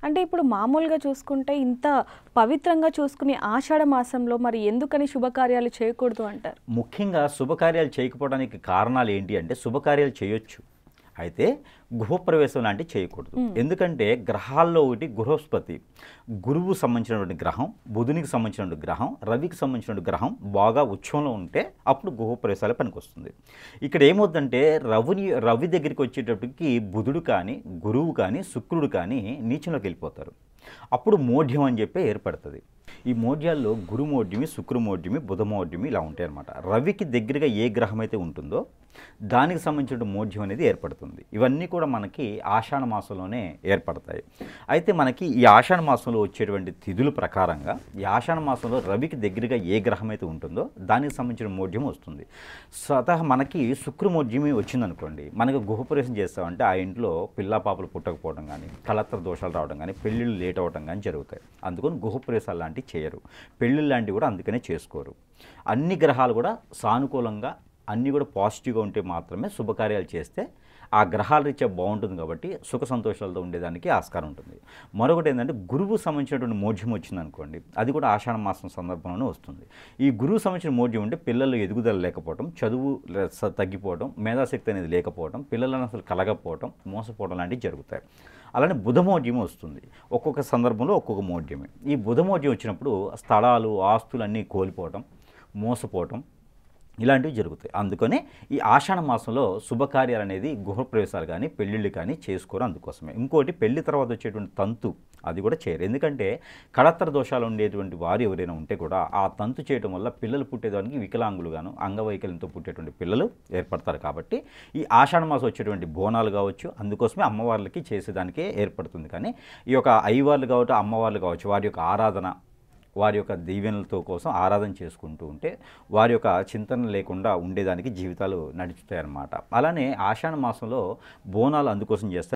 అంటే ఇప్పుడు మామూలుగా చూసుకుంటే ఇంత పవిత్రంగా చూసుకునే ఆషాఢ మాసంలో మరి ఎందుకని శుభకార్యాలు చేయకూడదు అంటారు? ముఖ్యంగా శుభకార్యాలు చేయకపోవడానికి కారణాలు ఏంటి అంటే శుభకార్యాలు చేయొచ్చు. అయితే గృహప్రవేశం లాంటివి చేయకూడదు. ఎందుకంటే గ్రహాల్లో ఒకటి బృహస్పతి, గురువు సంబంధించినటువంటి గ్రహం, బుధునికి సంబంధించినటువంటి గ్రహం, రవికి సంబంధించినటువంటి గ్రహం బాగా ఉచ్చంలో ఉంటే అప్పుడు గృహప్రవేశాలే పనికొస్తుంది. ఇక్కడ ఏమవుతుందంటే రవి దగ్గరికి వచ్చేటప్పటికి బుధుడు కానీ, గురువు కానీ, శుక్రుడు కానీ నీచంలోకి వెళ్ళిపోతారు. అప్పుడు మోఢ్యం అని చెప్పి ఏర్పడుతుంది. ఈ మోఢ్యాల్లో గురుమోఢ్యమి, శుక్రమోఢ్యమి, బుధమోఢ్యమి ఇలా ఉంటాయి అన్నమాట. రవికి దగ్గరగా ఏ గ్రహం అయితే ఉంటుందో దానికి సంబంధించిన మోఢ్యం అనేది ఏర్పడుతుంది. ఇవన్నీ కూడా మనకి ఆషాఢ మాసంలోనే ఏర్పడతాయి. అయితే మనకి ఈ ఆషాఢ మాసంలో వచ్చేటువంటి తిథుల ప్రకారంగా ఈ ఆషాఢ మాసంలో రవికి దగ్గరగా ఏ గ్రహం అయితే ఉంటుందో దానికి సంబంధించిన మోఢ్యం వస్తుంది. స్వతహా మనకి శుక్రమోఢ్యమి వచ్చిందనుకోండి, మనకి గృహప్రవేశం చేస్తామంటే ఆ ఇంట్లో పిల్లా పాపలు పుట్టకపోవడం కానీ, కలత్ర దోషాలు రావడం కానీ, పెళ్ళిళ్ళు లేట్ అవ్వడం కానీ జరుగుతాయి. అందుకని గృహప్రవేశాలు లాంటివి చేయరు. పెళ్ళిళ్ళు లాంటివి కూడా అందుకనే చేసుకోరు. అన్ని గ్రహాలు కూడా సానుకూలంగా అన్నీ కూడా పాజిటివ్గా ఉంటే మాత్రమే శుభకార్యాలు చేస్తే ఆ గ్రహాల రీత్యా బాగుంటుంది కాబట్టి సుఖ సంతోషాలతో ఉండేదానికి ఆస్కారం ఉంటుంది. మరొకటి ఏంటంటే గురువు సంబంధించినటువంటి మోఢ్యం వచ్చిందనుకోండి, అది కూడా ఆషాఢ మాసం సందర్భంలోనే వస్తుంది. ఈ గురువు సంబంధించిన మోఢ్యం అంటే పిల్లలు ఎదుగుదల లేకపోవడం, చదువు తగ్గిపోవడం, మేధాశక్తి అనేది లేకపోవడం, పిల్లలను అసలు కలగకపోవడం, మోసపోవడం లాంటివి జరుగుతాయి. అలానే బుధమోఢ్యం వస్తుంది. ఒక్కొక్క సందర్భంలో ఒక్కొక్క మోఢ్యమే. ఈ బుధమోఢ్యం వచ్చినప్పుడు స్థలాలు, ఆస్తులు అన్నీ కోల్పోవడం, మోసపోవడం ఇలాంటివి జరుగుతాయి. అందుకనే ఈ ఆషాఢ మాసంలో శుభకార్యాలు అనేది గృహప్రవేశాలు కానీ, పెళ్ళిళ్ళు కానీ చేసుకోరు. అందుకోసమే ఇంకోటి పెళ్లి తర్వాత వచ్చేటువంటి తంతు అది కూడా చేయరు. ఎందుకంటే కళత్ర దోషాలు ఉండేటువంటి వారు ఎవరైనా ఉంటే కూడా ఆ తంతు చేయడం వల్ల పిల్లలు పుట్టేదానికి వికలాంగులుగాను, అంగవైకల్యంతో పుట్టేటువంటి పిల్లలు ఏర్పడతారు. కాబట్టి ఈ ఆషాఢ మాసం వచ్చేటువంటి బోనాలు కావచ్చు, అందుకోసమే అమ్మవార్లకి చేసేదానికే ఏర్పడుతుంది. కానీ ఈ యొక్క అయ్యవార్లు కావచ్చు, అమ్మవార్లు కావచ్చు, వారి యొక్క ఆరాధన, వారి యొక్క దీవెనలతో కోసం ఆరాధన చేసుకుంటూ ఉంటే వారి యొక్క చింతన లేకుండా ఉండేదానికి జీవితాలు నడుచుతాయి అన్నమాట. అలానే ఆషాఢ మాసంలో బోనాలు అందుకోసం చేస్తారు.